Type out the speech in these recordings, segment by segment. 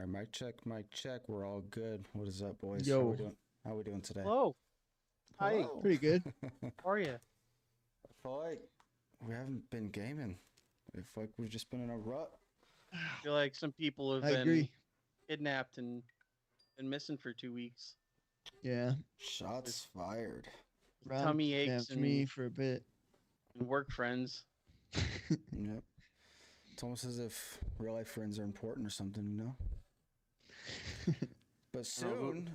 right, mic check, mic check. We're all good. What is up, boys? How we Yo, doing? How we doing today? Hello. Hi. Hello. pretty good. How are you? I feel like we haven't been gaming. I feel like we've just been in a rut. I feel like some people have I been agree. kidnapped and been missing for 2 weeks. Yeah, Shots fired. Ron Tummy aches kidnapped me for a bit. and work friends. Yep. It's almost as if real life friends are important or something, you know? But soon,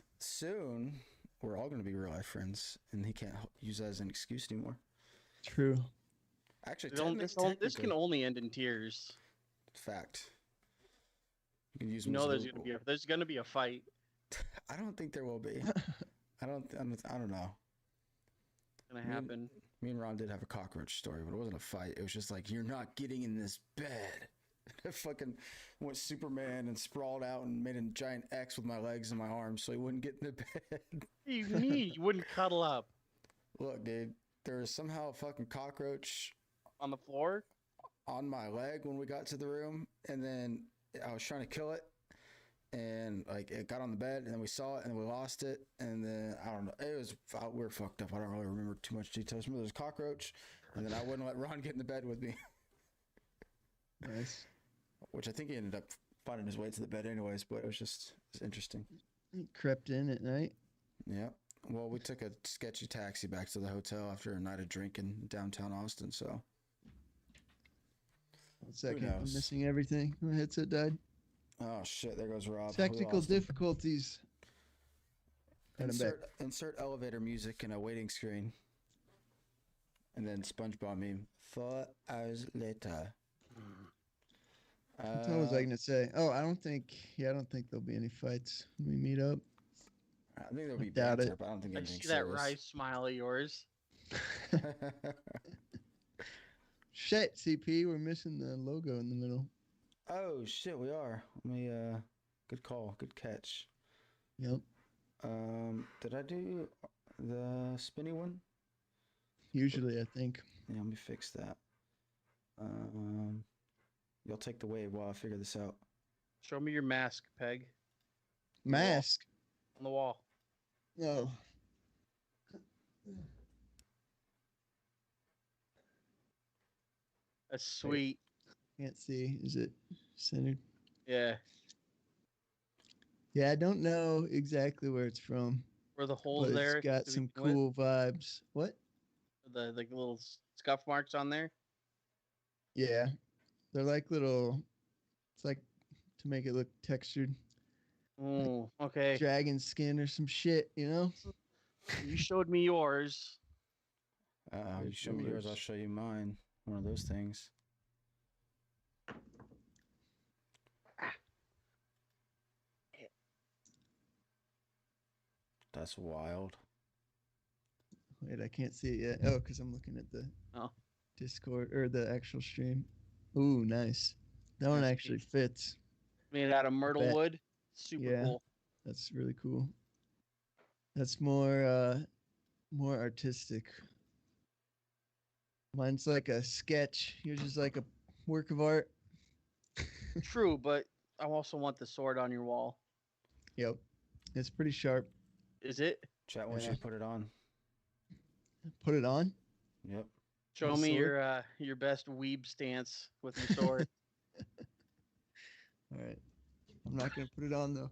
we're all going to be real life friends, and he can't use that as an excuse anymore. True. Actually, This technically, can only end in tears. fact. You can use You him know as there's gonna be a fight. I don't think there will be. I don't know. Gonna happen. Me and Ron did have a cockroach story, but it wasn't a fight. It was just like, you're not getting in this bed. I fucking went Superman and sprawled out and made a giant X with my legs and my arms so he wouldn't get in the bed. What do you mean you wouldn't cuddle up Look, dude, there was somehow a fucking cockroach on the floor? on my leg when we got to the room, and then I was trying to kill it, and like it got on the bed, and then we saw it, and we lost it, and then I don't know. It was we were fucked up. I don't really remember too much details. Remember there was a cockroach, and then I wouldn't let Ron get in the bed with me. Nice. Which I think he ended up finding his way to the bed anyways, but it's interesting. He crept in at night. Yeah. Well, we took a sketchy taxi back to the hotel after a night of drinking in downtown Austin, so. 1 second. Who I'm knows? missing everything. My headset died. Oh, shit. There goes Rob. We Technical lost him. difficulties. And I'm back. Insert elevator music and a waiting screen. And then SpongeBob meme. 4 hours later. What was I gonna say? Oh, I don't think there'll be any fights when we meet up. I think there'll be doubt banter, it. but I don't think I anything see that serious. wry smile of yours. Shit, CP, we're missing the logo in the middle. Oh, shit, we are. Let me, good call. Good catch. Yep. Did I do the spinny one? Usually, I think. Yeah, let me fix that. You'll take the wave while I figure this out. Show me your mask, Peg, Mask. on the wall. No. That's sweet. Can't see. Is it centered? Yeah. Yeah, I don't know exactly where it's from, Where the holes but there. it's got to some begin with. cool vibes. What? The little scuff marks on there. Yeah, they're like little. It's like to make it look textured, Oh, okay. dragon skin or some shit. You know? You showed me yours. You There's show me yours, I'll yours. show you mine. One of those things. That's wild. Wait, I can't see it yet. Oh, because I'm looking at the Oh. Discord or the actual stream. Ooh, nice. That one actually fits. Made out of myrtle bet. wood. Super Yeah. cool. That's really cool. That's more artistic. Mine's like a sketch. Yours is like a work of art. True, but I also want the sword on your wall. Yep. It's pretty sharp. Is it? Chat wants you Yeah. to put it on. Put it on. Yep. Show The me sword? your best weeb stance with your sword. All right. I'm not gonna put it on though.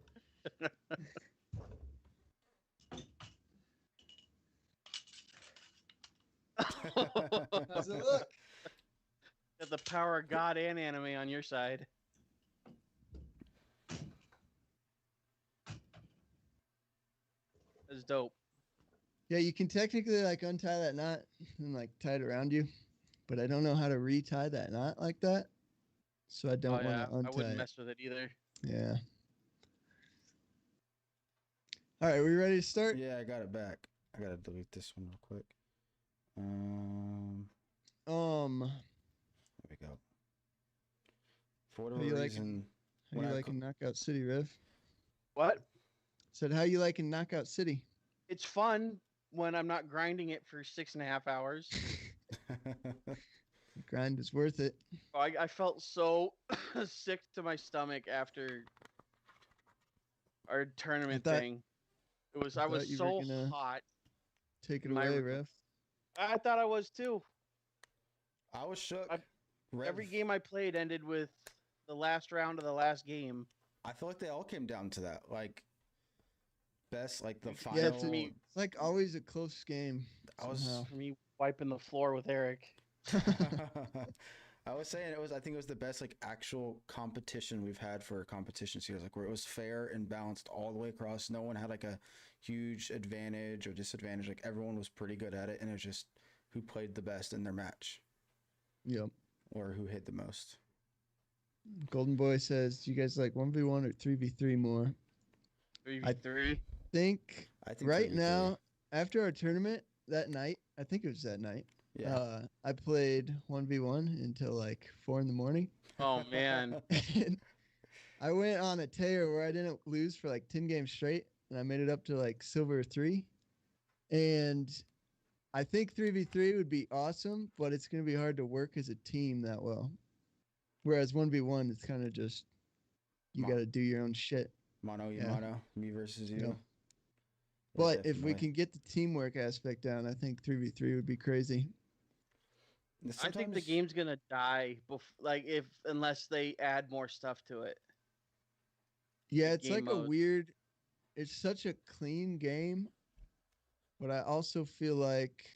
How's it look? Got the power of God and anime on your side. That's dope. Yeah, you can technically like untie that knot and like tie it around you, but I don't know how to retie that knot like that. So I don't want to I untie wouldn't it. mess with it either. Yeah. All right, we ready to start? Yeah, I got it back. I gotta delete this one real quick. There we go. For whatever How you reason, how when you I like in Knockout City, Rev? What? Said how you like in Knockout City? It's fun when I'm not grinding it for 6.5 hours. The grind is worth it. I felt so sick to my stomach after our tournament thought- thing. It was I I was thought you were so gonna hot. Take it in my away, room. ref. I thought I was too. I was shook. Every Rev- game I played ended with the last round of the last game. I feel like they all came down to that. Like best, like the Yeah, final. for me- It's like always a close game. I was. somehow. For me, wiping the floor with Eric. I was saying it was. I think it was the best like actual competition we've had for a competition series, like where it was fair and balanced all the way across. No one had like a huge advantage or disadvantage. Like everyone was pretty good at it, and it was just who played the best in their match Yep. or who hit the most. Golden Boy says, "Do you guys like 1v1 or 3v3 more?" 3v3. Think I think right 3v3. now, after our tournament that night, I think it was that night. Yeah. I played 1v1 until like 4 in the morning. Oh man. And I went on a tear where I didn't lose for like 10 games straight, and I made it up to like silver 3. And I think 3v3 would be awesome, but it's going to be hard to work as a team that well. Whereas 1v1, it's kind of just, you Mon- got to do your own shit. Mono, you Yeah. mono, me versus you. Yeah. Yeah, But if we definitely. can get the teamwork aspect down, I think 3v3 would be crazy. I think the Sometimes- game's gonna die unless they add more stuff to it. Yeah, The it's game like mode. a weird, it's such a clean game, but I also feel like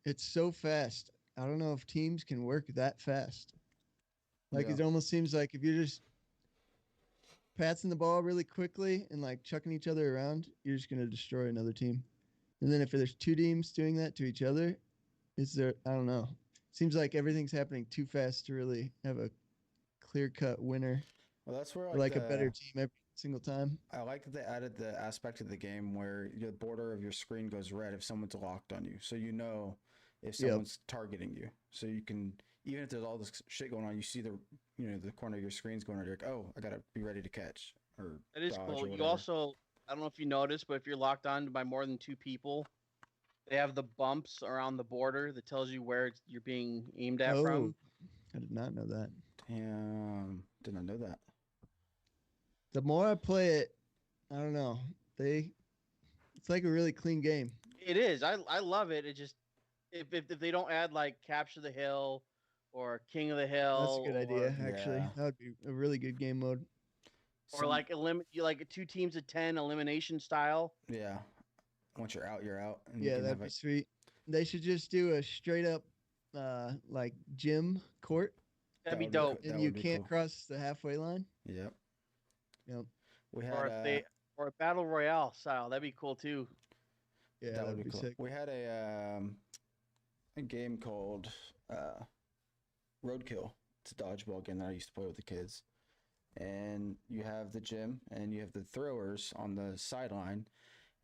it's so fast. I don't know if teams can work that fast. Like Yeah. it almost seems like if you're just passing the ball really quickly and like chucking each other around, you're just gonna destroy another team. And then if there's two teams doing that to each other, I don't know. Seems like everything's happening too fast to really have a clear-cut winner Well, that's where or like a better team every single time. I like that they added the aspect of the game where the border of your screen goes red if someone's locked on you, so you know if Yep. someone's targeting you. So you can, even if there's all this shit going on, you see the corner of your screen's going. You're like, oh, I gotta be ready to catch or That is dodge cool. or You whatever. also, I don't know if you noticed, but if you're locked on by more than 2 people, they have the bumps around the border that tells you where you're being aimed at from. I did not know that. Damn, did not know that. The more I play it, I don't know. It's like a really clean game. It is. I love it. It just if they don't add like capture the hill or king of the hill, That's a good idea, actually. Yeah. That would be a really good game mode. or like like 2 teams of 10 elimination style. yeah. Once you're out, you're out. And you Yeah, can that'd have be it. sweet. They should just do a straight up like gym court, That'd be would be dope. That and you would be can't cool. cross the halfway line. Yep. Yep. We had Or if they or a battle royale style, that'd be cool too. Yeah, that would that'd be cool. sick. We had a game called Roadkill. It's a dodgeball game that I used to play with the kids. And you have the gym and you have the throwers on the sideline,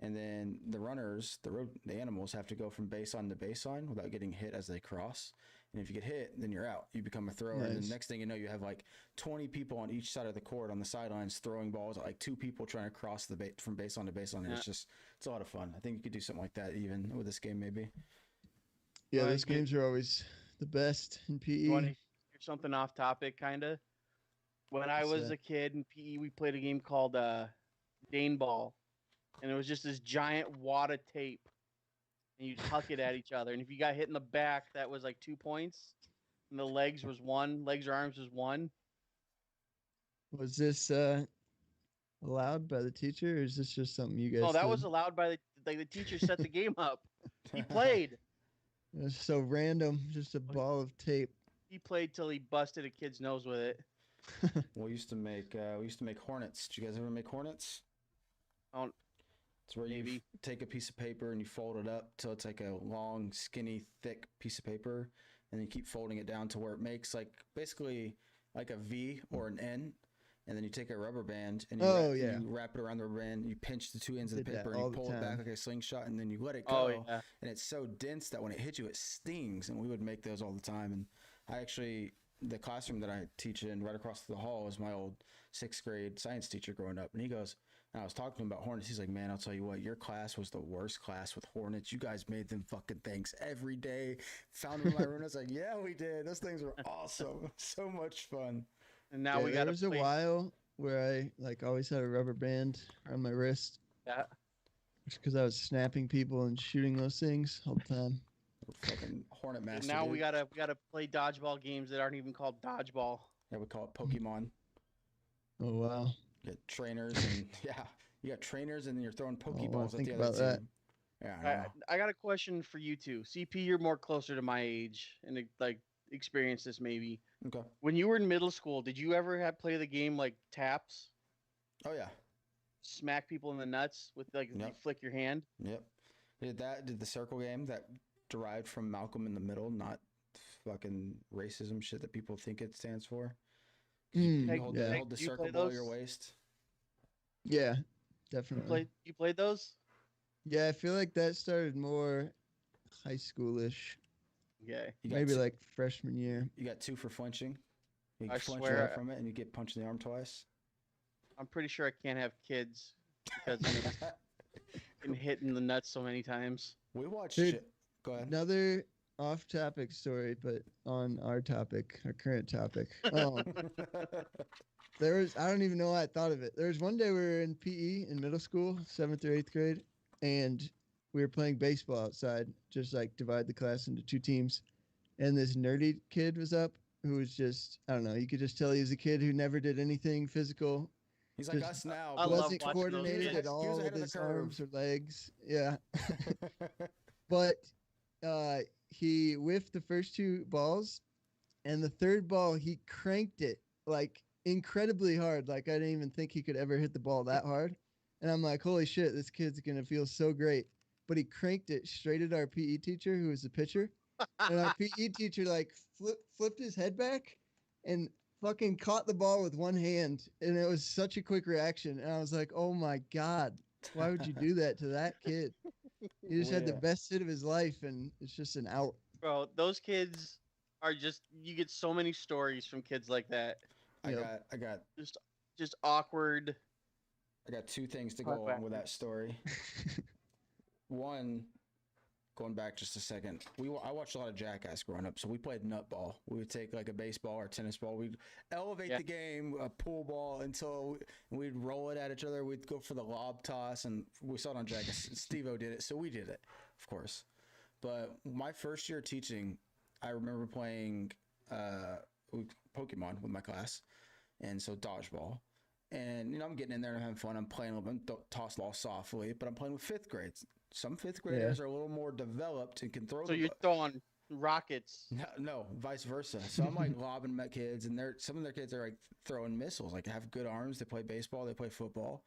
and then the runners, the animals have to go from baseline to baseline without getting hit as they cross. And if you get hit, then you're out. You become a thrower, and Nice. the next thing you know, you have like 20 people on each side of the court on the sidelines throwing balls at like 2 people trying to cross from baseline to baseline. And Yeah. it's a lot of fun. I think you could do something like that even with this game, maybe. Yeah, Well, those you- games are always the best in PE. You want to hear something off topic, kind of? When I What's was that? a kid in PE, we played a game called Dane Ball, and it was just this giant wad of tape, and you'd huck it at each other. And if you got hit in the back, that was like 2 points, and the legs was 1. Legs or arms was 1. Was this allowed by the teacher, or is this just something you guys? No, that did? was allowed by the teacher. Set the game up. He played. It was so random, just a ball of tape. He played till he busted a kid's nose with it. We used to make hornets. Did you guys ever make hornets? Oh, It's where you maybe. take a piece of paper and you fold it up till it's like a long, skinny, thick piece of paper, and then you keep folding it down to where it makes like basically like a V or an N, and then you take a rubber band and you wrap it around the rubber band. You pinch the 2 ends of the Did that paper and all you the pull it back time. like a slingshot, and then you let it go. Oh yeah. And it's so dense that when it hits you, it stings. And we would make those all the time. And I actually, the classroom that I teach in right across the hall is my old 6th grade science teacher growing up. And he goes, and I was talking to him about hornets. He's like, man, I'll tell you what, your class was the worst class with hornets. You guys made them fucking things every day. Found them in my room. I was like, yeah, we did. Those things were awesome. So much fun. And now Yeah, we there got was to a play. while where I like always had a rubber band around my wrist, Yeah. just because I was snapping people and shooting those things all the time. Fucking Hornet Okay, Master. now dude. we gotta play dodgeball games that aren't even called dodgeball. Yeah, we call it Pokemon. Oh wow! You get trainers and yeah, you got trainers and then you're throwing wanna Pokeballs at think the other about that. team. Yeah, I know. I got a question for you two. CP, you're more closer to my age and like experience this maybe. Okay. When you were in middle school, did you ever have play the game like taps? Oh yeah. Smack people in the nuts with like you Yep. flick your hand? Yep. Did the circle game that derived from Malcolm in the Middle, not fucking racism shit that people think it stands for. Mm, Hey, hold, yeah. hold the do you play circle below your those? waist. Yeah, You definitely. played those? Yeah, I feel like that started more high schoolish, Okay. You got maybe two, like freshman year. you got 2 for flinching. You I flinch swear- away from it and you get punched in the arm twice. I'm pretty sure I can't have kids because I've been hit in the nuts so many times. We watched Dude, it. Go ahead. Another off-topic story, but on our topic, our current topic. There was, I don't even know why I thought of it. There was one day we were in PE in middle school, 7th or 8th grade, and we were playing baseball outside, just like divide the class into 2 teams. And this nerdy kid was up who was just, I don't know, you could just tell he was a kid who never did anything physical, He's like just us now. I but- love wasn't watching those coordinated kids. at He was all ahead with of the his arms curve. or legs. Yeah. But he whiffed the first 2 balls, and the third ball he cranked it like incredibly hard. Like I didn't even think he could ever hit the ball that hard. And I'm like, holy shit, this kid's gonna feel so great. But he cranked it straight at our PE teacher, who was the pitcher, and our PE teacher like flipped his head back and fucking caught the ball with one hand, and it was such a quick reaction. And I was like, oh my god, why would you do that to that kid? He just had the Yeah. best hit of his life, and it's just an out. Bro, those kids are just you get so many stories from kids like that. Yep. I got Just awkward. 2 things to go Talk along with back. that story. One, going back just a second, I watched a lot of Jackass growing up, so we played nutball. We would take like a baseball or tennis ball, we'd elevate Yeah. the game, a pool ball until we'd roll it at each other. We'd go for the lob toss, and we saw it on Jackass. Steve-O did it, so we did it, of course. But my first year teaching, I remember playing Pokemon with my class, and so dodgeball. And I'm getting in there and I'm having fun. I'm playing a little bit, don't toss the ball softly, but I'm playing with 5th grades. Some 5th graders are a little more developed and can throw. So you're throwing rockets. No, vice versa. So I'm like lobbing at kids, and some of their kids are like throwing missiles. Like they have good arms. They play baseball. They play football.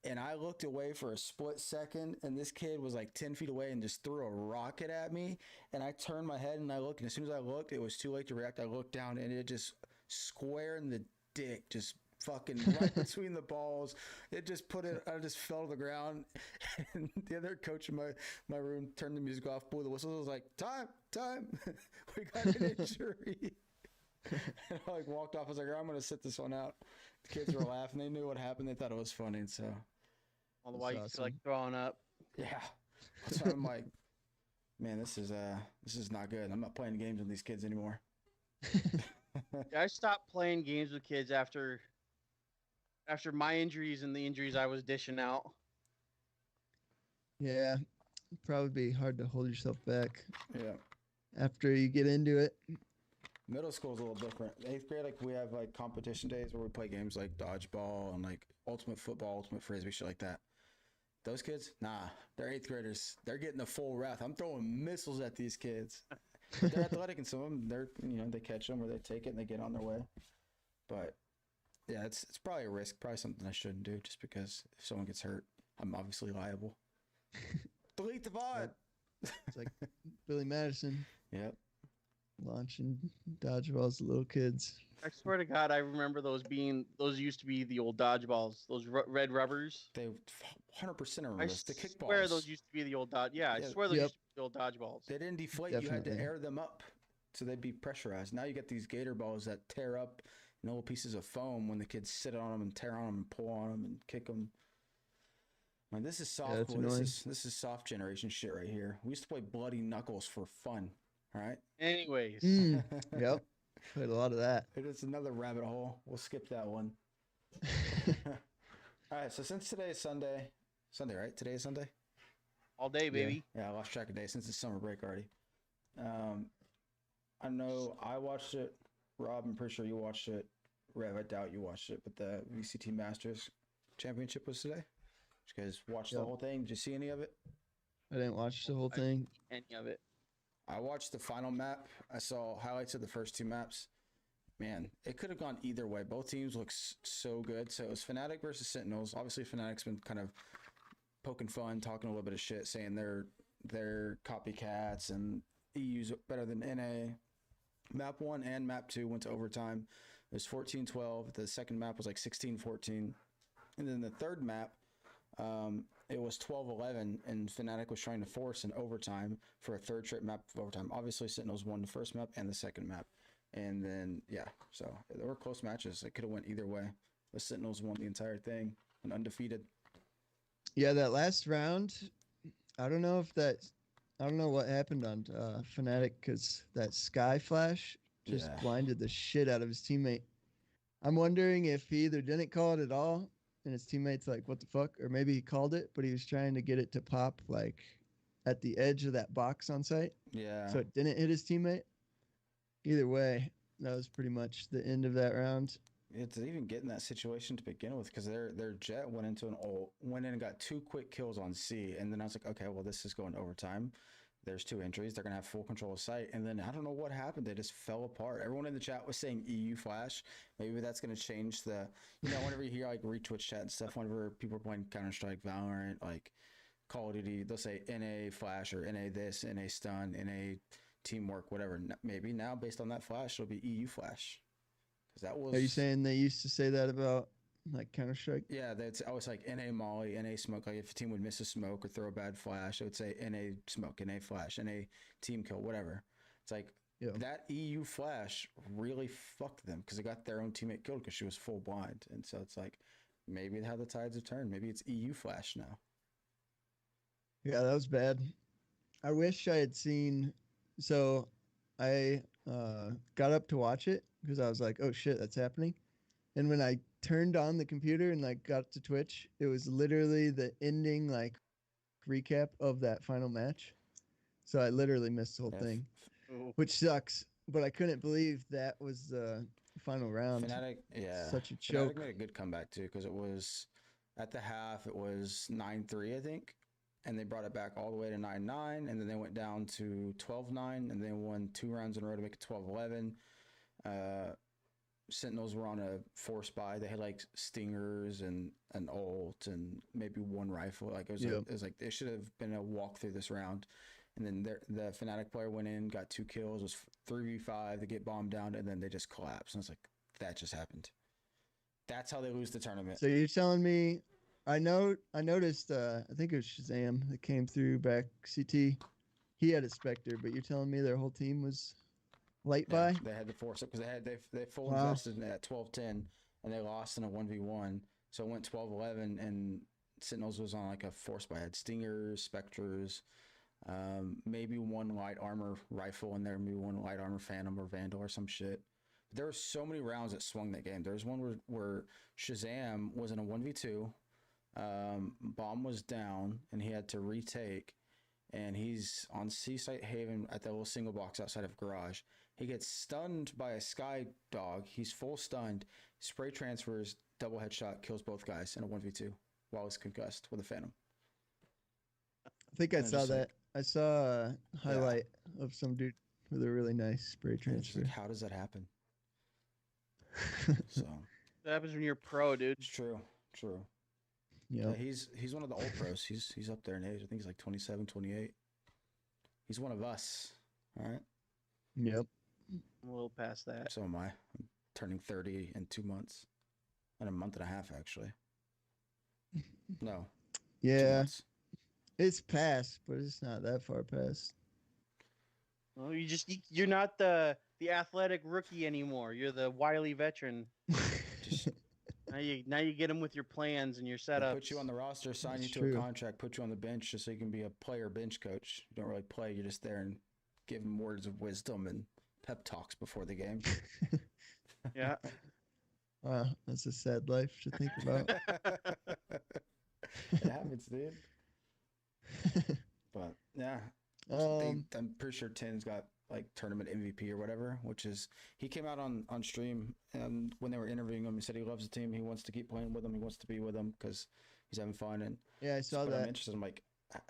And I looked away for a split second, and this kid was like 10 feet away and just threw a rocket at me. And I turned my head and I looked, and as soon as I looked, it was too late to react. I looked down, and it just square in the dick, just fucking right between the balls. It just I just fell to the ground. And the other coach in my room turned the music off, blew the whistle. I was like, time. We got an injury. And I like walked off. I was like, I'm going to sit this one out. The kids were laughing. They knew what happened. They thought it was funny. And so, All the while you That's feel like throwing up. yeah. So I'm like, man, this is not good. I'm not playing games with these kids anymore. Yeah, I stopped playing games with kids after my injuries and the injuries I was dishing out. Yeah, probably be hard to hold yourself back Yeah. after you get into it. Middle school is a little different. 8th grade, like we have like competition days where we play games like dodgeball and like ultimate football, ultimate frisbee, shit like that. Those kids, nah, they're 8th graders. They're getting the full wrath. I'm throwing missiles at these kids. But they're athletic, and some of them, they catch them or they take it and they get on their way. But yeah, it's probably a risk, probably something I shouldn't do, just because if someone gets hurt, I'm obviously liable. Delete the VOD. It's like Billy Madison Yep. launching dodgeballs to little kids. I swear to God, I remember those used to be the old dodgeballs, those red rubbers. They 100% are I risk. The kickballs. swear those used to be the old Yeah, I Yeah. swear those Yep. used to be the old dodgeballs. They didn't deflate. You had to Definitely. air them up so they'd be pressurized. Now you get these gator balls that tear up little pieces of foam when the kids sit on them and tear on them and pull on them and kick them. I mean, this is soft. that's boy. This annoying. is soft generation shit right here. We used to play bloody knuckles for fun. All right. Anyways, Mm, yep, played a lot of that. It is another rabbit hole. We'll skip that one. All right, so since today is Sunday, right? Today is Sunday. All day, baby. Yeah, I lost track of days since it's summer break already. I know I watched it. Rob, I'm pretty sure you watched it. Rev, I doubt you watched it, but the VCT Masters Championship was today. Did you guys watch the Yep. whole thing? Did you see any of it? I didn't watch the whole thing. Any of it. I watched the final map. I saw highlights of the first two maps. Man, it could have gone either way. Both teams look so good. So it was Fnatic versus Sentinels. Obviously, Fnatic's been kind of poking fun, talking a little bit of shit, saying they're copycats and EU's better than NA. Map 1 and map 2 went to overtime. It was 14-12. The second map was like 16-14. And then the third map, it was 12-11, and Fnatic was trying to force an overtime for a third straight map of overtime. Obviously, Sentinels won the first map and the second map. And then, yeah, so there were close matches. It could have went either way. The Sentinels won the entire thing and undefeated. Yeah, that last round, I don't know what happened on Fnatic because that Sky Flash just blinded the shit out of his teammate. I'm wondering if he either didn't call it at all and his teammate's like, what the fuck? Or maybe he called it, but he was trying to get it to pop like at the edge of that box on site. Yeah. So it didn't hit his teammate. Either way, that was pretty much the end of that round. It's even getting that situation to begin with because their jet went in and got 2 quick kills on C, and then I was like, okay, well this is going to overtime. There's 2 entries. They're gonna have full control of site, and then I don't know what happened. They just fell apart. Everyone in the chat was saying EU flash. Maybe that's gonna change the. Whenever you hear like retwitch chat and stuff, whenever people are playing Counter Strike, Valorant, like Call of Duty, they'll say NA flash or NA this, NA stun, NA teamwork, whatever. Maybe now based on that flash, it'll be EU flash. Because that was. Are you saying they used to say that about like Counter Strike? Yeah, that's always like NA molly, NA smoke. Like if a team would miss a smoke or throw a bad flash, it would say NA smoke, NA flash, NA team kill, whatever. It's like that EU flash really fucked them because they got their own teammate killed because she was full blind. And so it's like maybe how the tides have turned. Maybe it's EU flash now. Yeah, that was bad. I wish I had seen. So I got up to watch it because I was like, oh shit, that's happening. And when I turned on the computer and like got to Twitch, it was literally the ending like recap of that final match. So I literally missed the whole thing, which sucks. But I couldn't believe that was the final round. Fnatic, yeah, such a choke. Fnatic made a good comeback too because it was at the half. It was 9-3, I think, and they brought it back all the way to 9-9, and then they went down to 12-9, and they won 2 rounds in a row to make it 12-11. Sentinels were on a force buy. They had like stingers and an ult and maybe 1 rifle. Like it was like they should have been a walk through this round. And then the Fnatic player went in, got 2 kills. It was 3v5. They get bombed down, and then they just collapsed. And I was like, that just happened. That's how they lose the tournament. So you're telling me? I noticed. I think it was Shazam that came through back CT. He had a Spectre, but you're telling me their whole team was light by? They had to force it because they full invested at 12-10, and they lost in a 1v1. So it went 12-11, and Sentinels was on like a force buy. Had stingers, specters, maybe 1 light armor rifle in there, maybe 1 light armor phantom or vandal or some shit. But there were so many rounds that swung that game. There was one where Shazam was in a 1v2. Bomb was down, and he had to retake. And he's on Seaside Haven at that little single box outside of garage. He gets stunned by a sky dog. He's full stunned. Spray transfers, double headshot, kills both guys in a 1v2 while he's concussed with a phantom. I think I saw that. I saw a highlight of some dude with a really nice spray transfer. Like, how does that happen? So That happens when you're pro, dude. it's true. Yeah, he's one of the old pros. He's up there in age. I think he's like 27, 28. He's one of us. All right. Yep. I'm a little past that. So am I. I'm turning 30 in 2 months. In a month and a half, actually. No. 2 Yeah. months. It's past, but it's not that far past. Well, you're not the athletic rookie anymore. You're the wily veteran. Just Now you get them with your plans and your setups. put you on the roster, sign That's you to true. a contract, put you on the bench just so you can be a player bench coach. You don't really play. You're just there and give them words of wisdom and pep talks before the game. Yeah. Wow, that's a sad life to think about. It happens, dude. But yeah, I'm pretty sure Tin's got like tournament MVP or whatever, which is he came out on stream and when they were interviewing him, he said he loves the team, he wants to keep playing with them, he wants to be with them because he's having fun. And yeah, I saw but that. I'm interested. I'm like,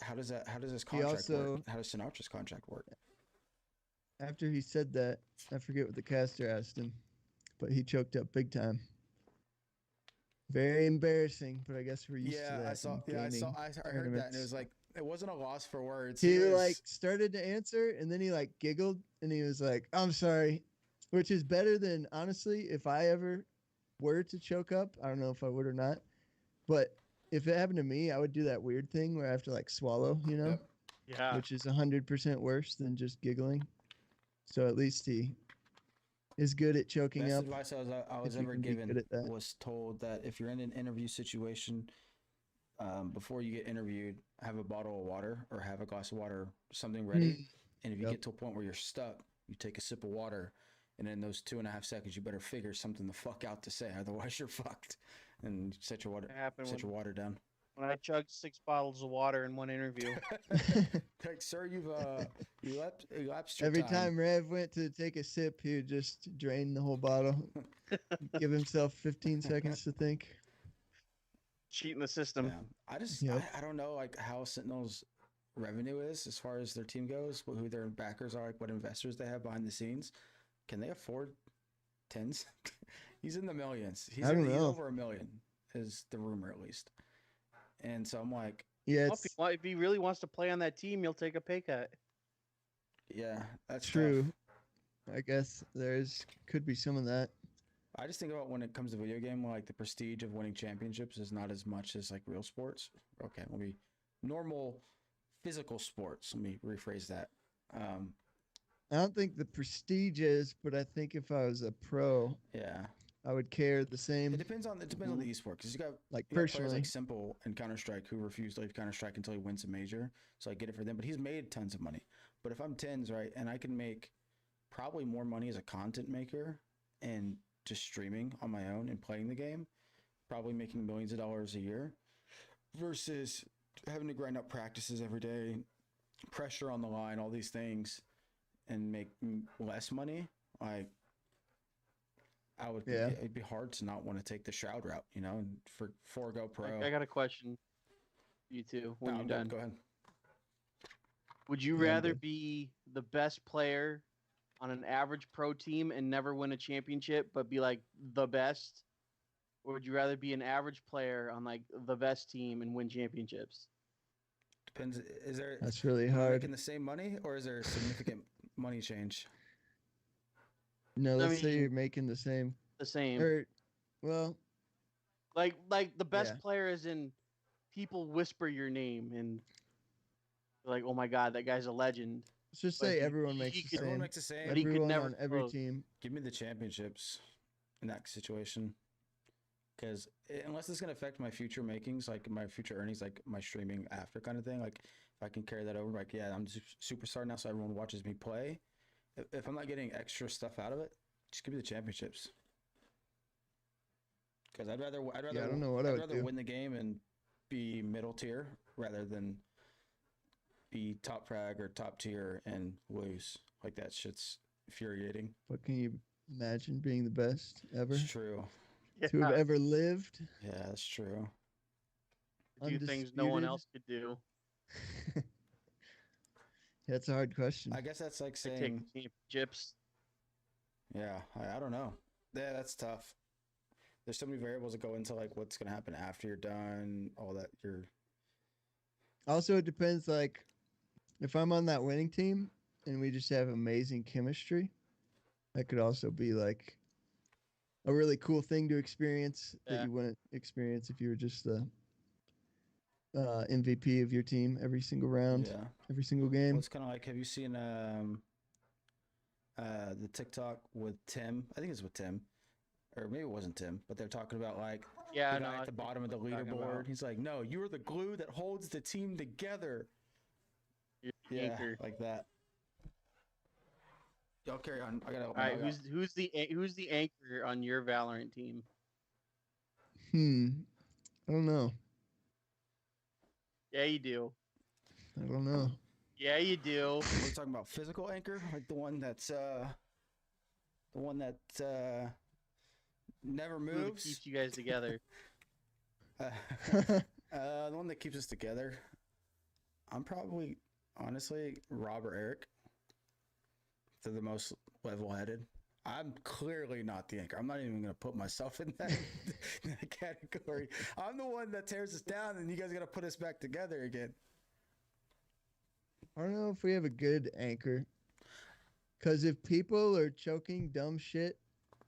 how does this He contract also, work? How does Sinatra's contract work? after he said that, I forget what the caster asked him, but he choked up big time. Very embarrassing, but I guess we're used to that. I saw. In Yeah, gaming I heard that, and it was tournaments. like it wasn't a loss for words. He was, like started to answer, and then he like giggled, and he was like, "I'm sorry," which is better than honestly if I ever were to choke up. I don't know if I would or not, but if it happened to me, I would do that weird thing where I have to like swallow, Yep. Yeah. which is 100% worse than just giggling. So at least he is good at choking Best up. advice I was if you ever can be given good at that. was told that if you're in an interview situation, before you get interviewed, have a bottle of water or have a glass of water, something ready. And if you Yep. get to a point where you're stuck, you take a sip of water, and in those 2.5 seconds, you better figure something the fuck out to say, otherwise you're fucked. And set your water down. When I chugged 6 bottles of water in one interview. Like, sir, you lapsed your Every time Rev went to take a sip, he would just drain the whole bottle, give himself 15 seconds to think. Cheating the system. Yeah. I don't know like how Sentinel's revenue is as far as their team goes, who their backers are, like what investors they have behind the scenes. Can they afford tens? He's in the millions. He's over $1 million, is the rumor at least. And so I'm like, yeah, if he really wants to play on that team, he'll take a pay cut. Yeah, that's true. Tough. I guess could be some of that. I just think about when it comes to video game, like the prestige of winning championships is not as much as like real sports. Okay, let me normal physical sports. Let me rephrase that. I don't think the prestige is, but I think if I was a pro, yeah, I would care the same. It depends on the esport because you got like you got personally players like Simple in Counter-Strike who refuse to leave Counter-Strike until he wins a major. So I get it for them, but he's made tons of money. But if I'm tens, right, and I can make probably more money as a content maker and just streaming on my own and playing the game, probably making millions of dollars a year versus having to grind up practices every day, pressure on the line, all these things, and make less money. Like, it'd be hard to not want to take the Shroud route, you know, and forego pro. I got a question for you two when you're done. Go ahead. Would you rather be the best player on an average pro team and never win a championship, but be like the best? Or would you rather be an average player on like the best team and win championships? Depends. That's really hard. Making the same money, or is there a significant money change? No, let's say you're making the same. The same. Or, well, like the best player is in people whisper your name and like, oh my god, that guy's a legend. Let's just say everyone makes the same. Everyone makes the same. But he could never on every team. Give me the championships in that situation. Because unless it's going to affect my future makings, like my future earnings, like my streaming after kind of thing, like if I can carry that over, like, yeah, I'm superstar now, so everyone watches me play. If I'm not getting extra stuff out of it, just give me the championships. Because I'd rather I don't know what I'd rather win the game and be middle tier rather than be top frag or top tier and lose. Like, that shit's infuriating. What can you imagine being the best ever? It's true. To have ever lived. Yeah, that's true. Do things no one else could do. That's a hard question. I guess that's like saying take the championships. Yeah, I don't know. Yeah, that's tough. There's so many variables that go into like what's gonna happen after you're done, all that. Also, it depends. Like, if I'm on that winning team and we just have amazing chemistry, that could also be like a really cool thing to experience that you wouldn't experience if you were just the MVP of your team every single round, every single game. Well, it's kind of like, have you seen the TikTok with Tim? I think it's with Tim, or maybe it wasn't Tim, but they're talking about like the guy at the bottom of the leaderboard. He's like, no, you're the glue that holds the team together. Anchor. Like that. Y'all carry on. I gotta. All right, who's the anchor on your Valorant team? I don't know. Yeah, you do. I don't know. Yeah, you do. We're talking about physical anchor, like the one that's never Glue that moves. keeps you guys together. The one that keeps us together. I'm probably honestly Rob or Eric. They're the most level-headed. I'm clearly not the anchor. I'm not even gonna put myself in that, that category. I'm the one that tears us down, and you guys gotta put us back together again. I don't know if we have a good anchor. Because if people are choking dumb shit,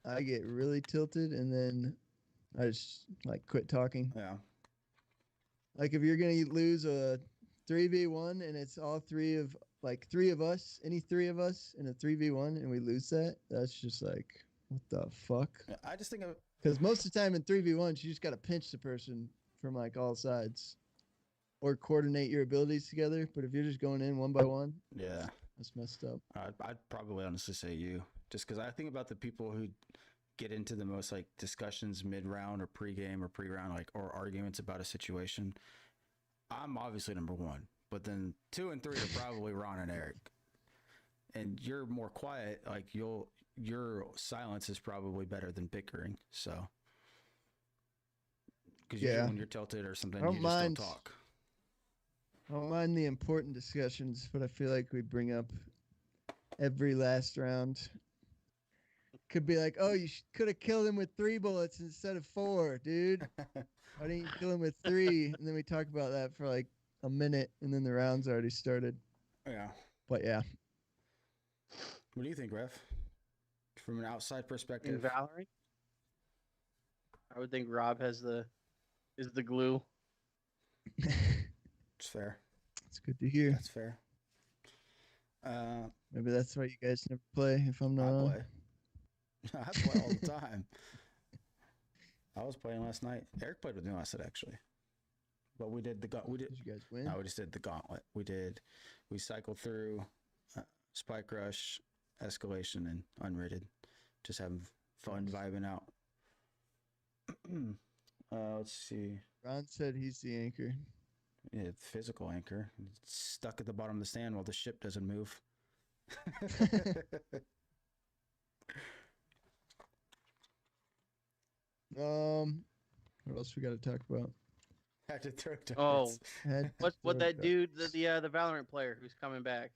I get really tilted and then I just like quit talking. Yeah. Like if you're going to lose a 3v1 and it's all three of us, any three of us in a 3v1 and we lose that, that's just like, what the fuck? Yeah, I just think of Because most of the time in 3v1s, you just got to pinch the person from like all sides or coordinate your abilities together. But if you're just going in one by one, yeah. that's messed up. I'd probably honestly say you, just because I think about the people who get into the most like discussions mid-round or pre-game or pre-round, like or arguments about a situation. I'm obviously number one, but then 2 and 3 are probably Ron and Eric, and you're more quiet. Like your silence is probably better than bickering. So because Yeah. when you're tilted or something, I don't you just mind. don't talk. I don't mind the important discussions, but I feel like we bring up every last round. Could be like, oh, you could have killed him with 3 bullets instead of 4, dude. Why didn't you kill him with 3? And then we talk about that for like a minute, and then the round's already started. Yeah. But yeah, What do you think, Ref? From an outside In perspective. Valorant, I would think Rob is the glue. It's fair. it's good to hear. That's fair. Maybe that's why you guys never play. If I'm not I on. play. I play all the time. I was playing last night. Eric played with me last night, actually. But we did Did you guys win? No, we just did the gauntlet. We cycled through Spike Rush, Escalation, and Unrated. Just having fun vibing out. Let's see. Ron said he's the anchor. Yeah, physical anchor. It's stuck at the bottom of the stand while the ship doesn't move. What else we got to talk about? Had to throw Oh, darts. what that dude, the Valorant player who's coming back?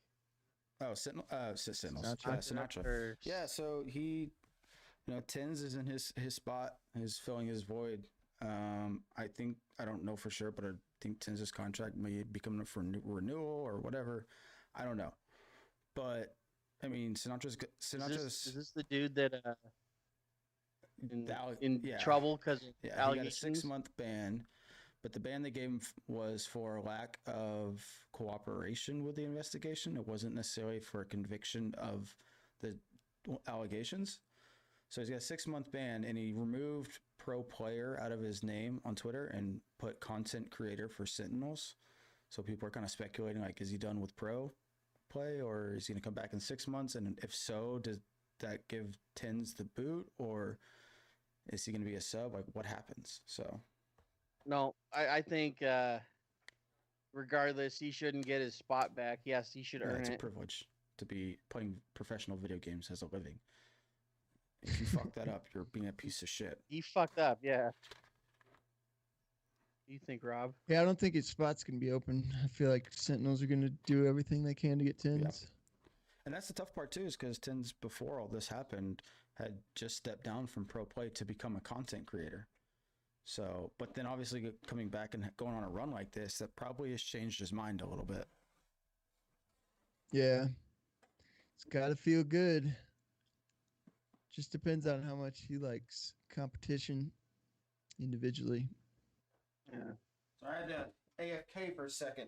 Oh, Sentinels. Sinatra. Sinatra. Or- Yeah, so he, Tins is in his spot. He's filling his void. I don't know for sure, but I think Tins' contract may be coming up for renewal or whatever. I don't know. But, I mean, Sinatra's Is this the dude that in yeah. trouble because Yeah, he got a allegations? 6-month ban, but the ban they gave him was for lack of cooperation with the investigation. It wasn't necessarily for a conviction of the allegations. So he's got a 6-month ban, and he removed pro player out of his name on Twitter and put content creator for Sentinels. So people are kind of speculating, like, is he done with pro play, or is he going to come back in 6 months? And if so, does that give Tins the boot, or is he going to be a sub? Like, what happens? So, No, I think regardless, he shouldn't get his spot back. Yes, he should yeah, earn it's a it. privilege to be playing professional video games as a living. If you fuck that up, you're being a piece of shit. He fucked up. Yeah. What do you think, Rob? Yeah, I don't think his spot's gonna be open. I feel like Sentinels are gonna do everything they can to get Tins. And that's the tough part too, is because Tins, before all this happened, had just stepped down from pro play to become a content creator. So, but then obviously coming back and going on a run like this, that probably has changed his mind a little bit. Yeah, it's gotta feel good. Just depends on how much he likes competition individually. Yeah. So I had to AFK for a second.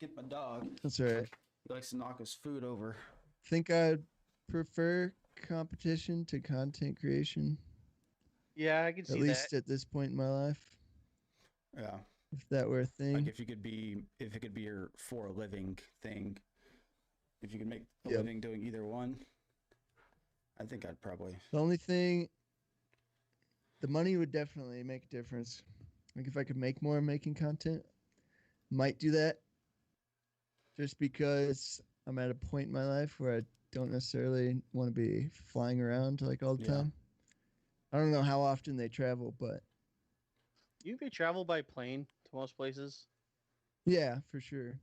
Get my dog. That's all right. He likes to knock his food over. Think I'd prefer competition to content creation, Yeah, I can see at least at this point in my life. Yeah. If that were a thing. Like if it could be your for a living thing, if you could make a Yep. living doing either one, I think I'd probably. The only thing the money would definitely make a difference. Like if I could make more making content, might do that. Just because I'm at a point in my life where I don't necessarily want to be flying around like all the Yeah. time. I don't know how often they travel, but You can travel by plane to most places. yeah, for sure.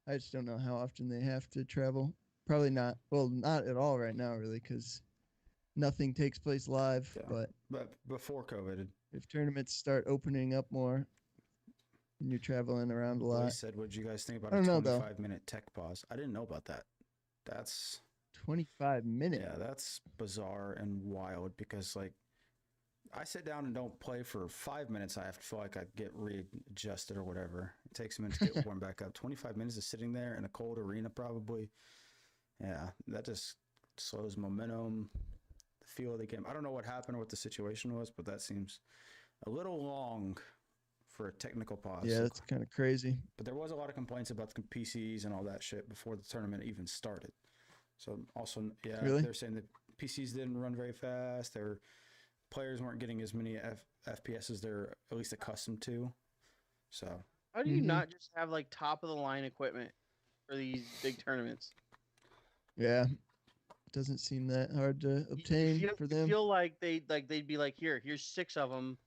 I just don't know how often they have to travel. Probably not. Well, not at all right now, really, because nothing takes place live. Yeah. But before COVID, if tournaments start opening up more and you're traveling around a lot, Boy said, "What did you guys think about I a don't know, though. 25-minute tech pause?" I didn't know about that. That's 25 minutes. yeah, that's bizarre and wild because like I sit down and don't play for 5 minutes. I have to feel like I get readjusted or whatever. It takes a minute to get warmed back up. 25 minutes of sitting there in a cold arena, probably. Yeah, that just slows momentum, the feel of the game. I don't know what happened or what the situation was, but that seems a little long for a technical pause. Yeah, that's kind of crazy. But there was a lot of complaints about the PCs and all that shit before the tournament even started. So also, yeah, Really? they're saying that PCs didn't run very fast. Their players weren't getting as many FPS as they're at least accustomed to. So How do you Mhm. not just have like top of the line equipment for these big tournaments? Yeah. Doesn't seem that hard to obtain for You them. feel like they'd be like, here's 6 of them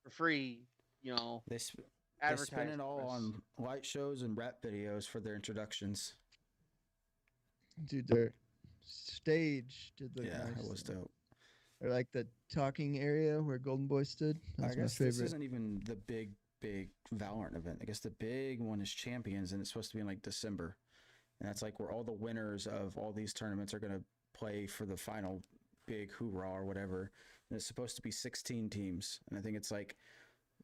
for free. You know, they spend advertise it all for us. on light shows and rap videos for their introductions. Dude, their stage did look Yeah, nice. it was dope. Or like the talking area where Golden Boy stood. That I was my guess this favorite. isn't even the big Valorant event. I guess the big one is Champions, and it's supposed to be in like December. And that's like where all the winners of all these tournaments are going to play for the final big hoorah or whatever. And it's supposed to be 16 teams. And I think it's like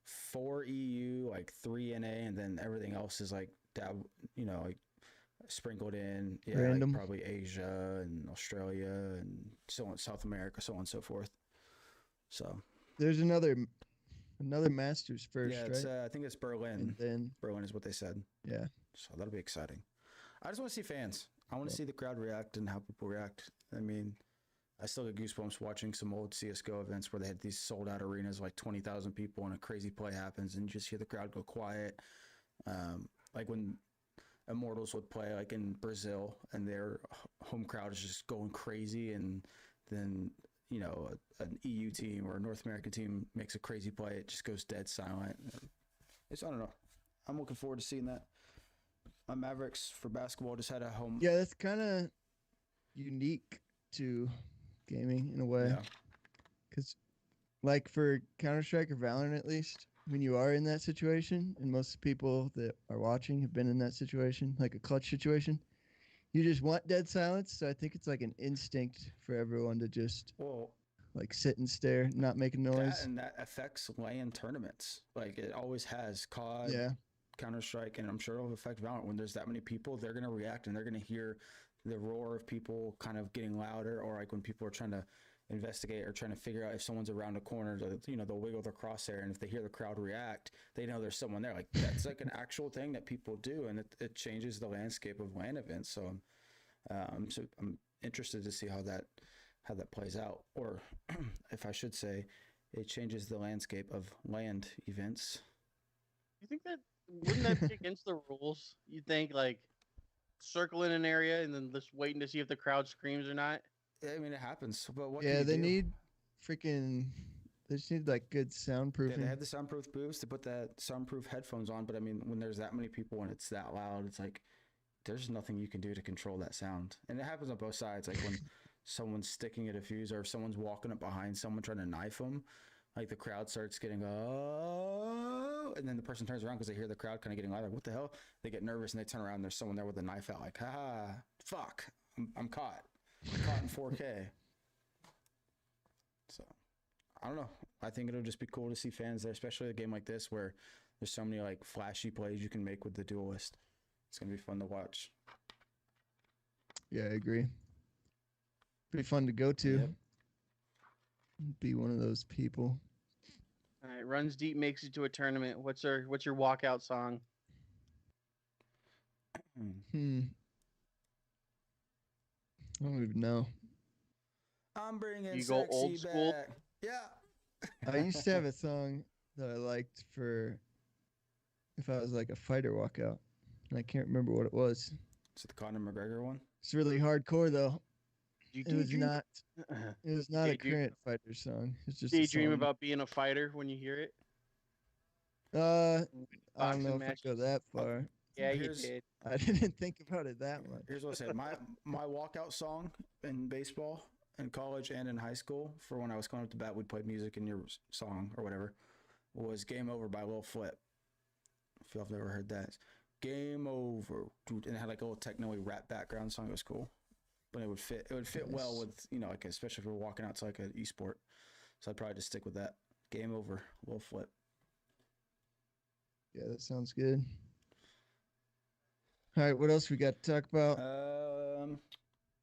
4 EU, like 3 NA, and then everything else is like, like sprinkled in. Yeah, Random. like probably Asia and Australia and so on, South America, so on and so forth. So There's another Masters first, yeah, right? it's I think it's Berlin. And then Berlin is what they said. yeah, So that'll be exciting. I just want to see fans. I want to Yeah. see the crowd react and how people react. I mean, I still get goosebumps watching some old CSGO events where they had these sold out arenas, like 20,000 people, and a crazy play happens, and you just hear the crowd go quiet. Like when Immortals would play, like in Brazil, and their home crowd is just going crazy, and then an EU team or a North American team makes a crazy play, it just goes dead silent. I don't know. I'm looking forward to seeing that. My Mavericks for basketball just had a home. yeah, that's kind of unique to gaming in a way. Yeah. Because like for Counter-Strike or Valorant at least, when you are in that situation, and most people that are watching have been in that situation, like a clutch situation, you just want dead silence. So I think it's like an instinct for everyone to just Well, like sit and stare, not make a noise. that affects LAN tournaments. Like it always has. COD, Yeah. Counter-Strike, and I'm sure it'll affect Valorant. When there's that many people, they're going to react and they're going to hear the roar of people kind of getting louder, or like when people are trying to investigate or trying to figure out if someone's around a corner, they'll wiggle their crosshair, and if they hear the crowd react, they know there's someone there. Like that's like an actual thing that people do, and it changes the landscape of LAN events. So I'm interested to see how that plays out, or if I should say, it changes the landscape of land events. You think that wouldn't that be against the rules? You think like circle in an area and then just waiting to see if the crowd screams or not? I mean, it happens, but what? Yeah, can you they do? need freaking. They just need like good soundproofing. Yeah, they have the soundproof booths. They put that soundproof headphones on, but I mean, when there's that many people and it's that loud, it's like there's nothing you can do to control that sound. And it happens on both sides. Like when someone's sticking a diffuser or if someone's walking up behind someone trying to knife them, like the crowd starts getting oh, and then the person turns around because they hear the crowd kind of getting louder. What the hell? They get nervous and they turn around. And there's someone there with a knife out. Like, fuck, I'm caught. I'm caught in 4K. So I don't know. I think it'll just be cool to see fans there, especially a game like this where there's so many like flashy plays you can make with the duelist. It's gonna be fun to watch. Yeah, I agree. Pretty fun to go to. Yep. Be one of those people. All right, RunsDeep makes it to a tournament. What's your walkout song? I don't even know. I'm bringing You go sexy old school? back. Yeah. I used to have a song that I liked for if I was like a fighter walkout. And I can't remember what it was. Is it the Conor McGregor one? It's really hardcore though. Do you It was daydream? not. It was not a Daydream- current fighter song. It's just a Daydream song. about being a fighter when you hear it. I don't know Boxing if I go matches. that far. Yeah, you Here's- did. I didn't think about it that much. Here's what I said. My walkout song in baseball in college and in high school for when I was going up to bat, we'd play music in your song or whatever, was Game Over by Lil Flip. If y'all have ever heard that. It's Game Over. And it had like a little techno rap background song. It was cool. But it would fit well Nice. with, you know, like especially if we're walking out to like an esport. So I'd probably just stick with that. Game Over, Lil Flip. Yeah, that sounds good. All right, what else we got to talk about?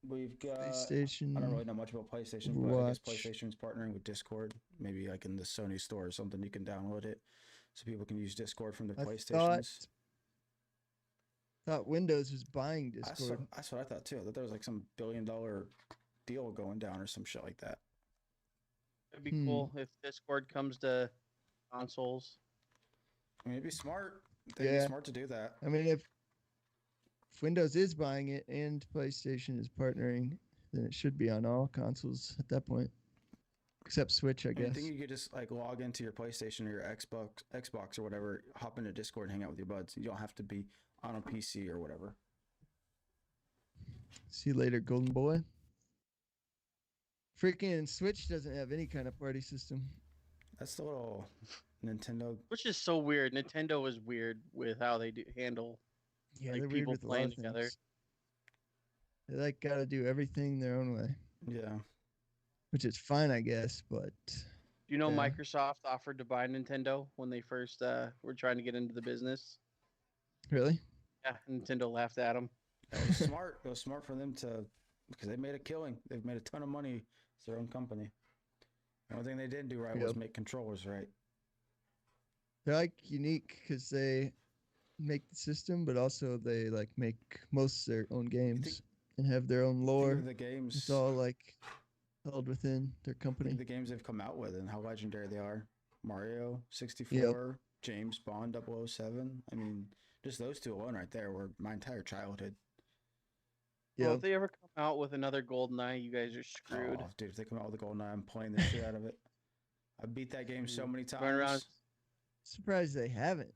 We've got PlayStation. I don't really know much about PlayStation, but I guess Overwatch. PlayStation's partnering with Discord. Maybe like in the Sony store or something, you can download it so people can use Discord from their I PlayStations. thought Windows was buying That's Discord. what I thought too. That there was like some $1 billion deal going down or some shit like that. It'd be Hmm. cool if Discord comes to consoles. I mean, it'd be smart. They'd be Yeah. smart to do that. I mean, if Windows is buying it and PlayStation is partnering, then it should be on all consoles at that point, except Switch, I I mean, I guess. think you could just like log into your PlayStation or your Xbox or whatever, hop into Discord, and hang out with your buds. You don't have to be on a PC or whatever. See you later, Golden Boy. Freaking Switch doesn't have any kind of party system. That's the little Nintendo. Which is so weird. Nintendo is weird with how they handle. Yeah, Like they're weird people with a lot playing of together. things. They like gotta do everything their own way, Yeah. which is fine, I guess. But Do you know Yeah. Microsoft offered to buy Nintendo when they first were trying to get into the business? really, Yeah, Nintendo laughed at them. It was smart. It was smart for them to, because they made a killing. They've made a ton of money. It's their own company. The only thing they didn't do right was Yep. make controllers right. they're like unique because they make the system, but also they like make most of their own games and have their own Think lore. of the games. It's all like held within their Think company. of the games they've come out with and how legendary they are. Mario 64, James Bond 007. I mean, just those two alone right there were my entire childhood. Well, Yeah, if they ever come out with another GoldenEye, you guys are screwed. Oh, dude, if they come out with a GoldenEye, I'm playing the shit out of it. I beat that game so many times. Run around. surprised they haven't.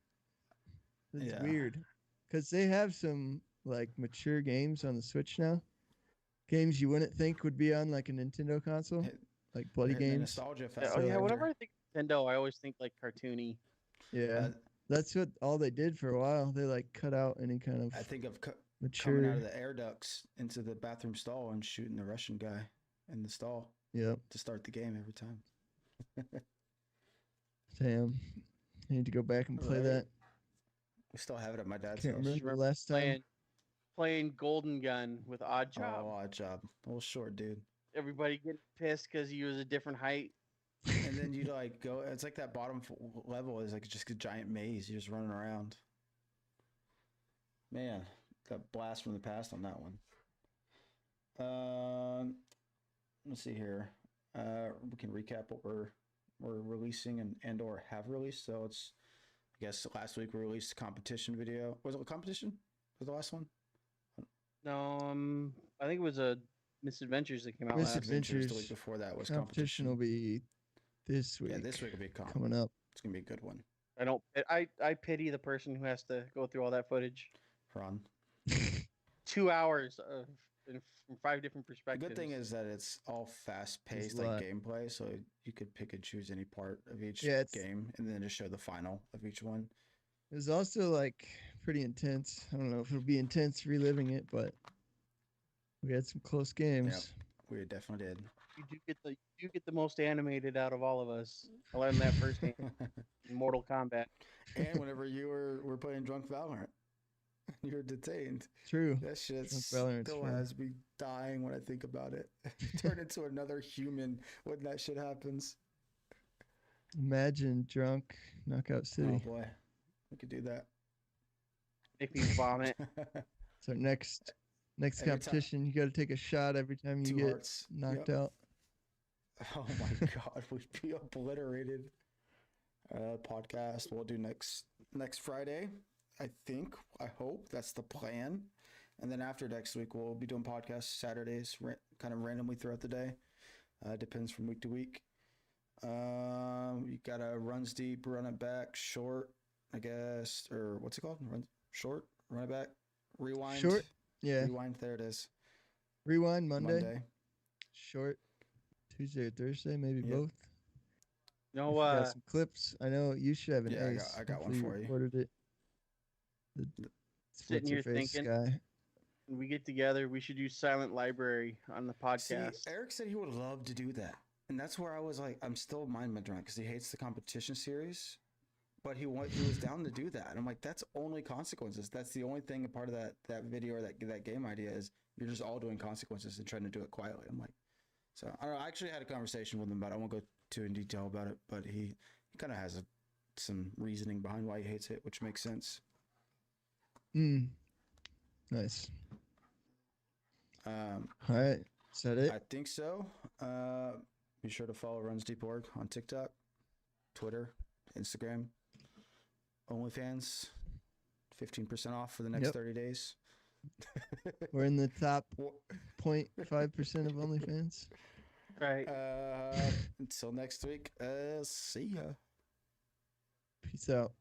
It's Yeah. weird because they have some like mature games on the Switch now. Games you wouldn't think would be on like a Nintendo console, Hit- like bloody hitting the games. nostalgia Yeah, factor. oh yeah, So- whenever I think Nintendo, I always think like cartoony. Yeah, Uh, that's what all they did for a while. They like cut out any kind of I think of mature. coming out of the air ducts into the bathroom stall and shooting the Russian guy in the stall Yep. to start the game every time. Damn. I need to go back and play Right. that. We still have it at my dad's Can't house. remember the remember last time. Playing Golden Gun with Odd Job. Oh, odd job. A little short, dude. Everybody getting pissed because he was a different height. And then you like go. It's like that bottom level is like just a giant maze. You're just running around. Man, got blast from the past on that one. Let's see here. We can recap what we're releasing and or have released. So it's, I guess last week we released a competition video. Was it a competition? Was the last one? No, I think it was a Misadventures that came out last. Misadventures. The week before that was Competition will be this week. Yeah, this week will be comp. coming up. It's gonna be a good one. I don't. I pity the person who has to go through all that footage. Ron. 2 hours of from 5 different The perspectives. good thing is that it's all fast paced a like lot. gameplay, so you could pick and choose any part of each Yeah, it's- game and then just show the final of each one. It was also like pretty intense. I don't know if it'll be intense reliving it, but we had some close games. We definitely did. you get the most animated out of all of us. I learned that firsthand in Mortal Kombat. And whenever you were playing Drunk Valorant, you were detained. True. That shit Drunk Valorant's still fun. has me dying when I think about it. Turn into another human when that shit happens. Imagine drunk Knockout Oh City. boy, we could do that. Make me vomit. So next Every time- competition, you got to take a shot every time you 2 get hearts. knocked Yep. out. Oh my god, we'd be obliterated. Podcast we'll do next Friday. I think. I hope that's the plan. And then after next week, we'll be doing podcasts Saturdays, kind of randomly throughout the day. Depends from week to week. You got a RunsDeep, run it back, short, I guess, or what's it called? Short, run it back, rewind. Short, yeah. Rewind. There it is. Rewind Monday. Short Tuesday or Thursday, maybe both. No, got some clips. I know you should have an ace. I got one Hopefully for you. Recorded it. Sitting here What's-her-face thinking, guy. when we get together, we should do Silent Library on the podcast. See, Eric said he would love to do that. And that's where I was like, I'm still mind-bent around because he hates the competition series. But he was down to do that. And I'm like, that's only consequences. That's the only thing, a part of that video or that game idea is you're just all doing consequences and trying to do it quietly. I'm like, so I don't know. I actually had a conversation with him about it. I won't go too in detail about it, but he kind of has some reasoning behind why he hates it, which makes sense. Nice. All right. Is that it? I think so. Be sure to follow RunsDeep.org on TikTok, Twitter, Instagram, OnlyFans, 15% off for the next 30 days. We're in the top 0.5% of OnlyFans. Right. Until next week, see ya. Peace out.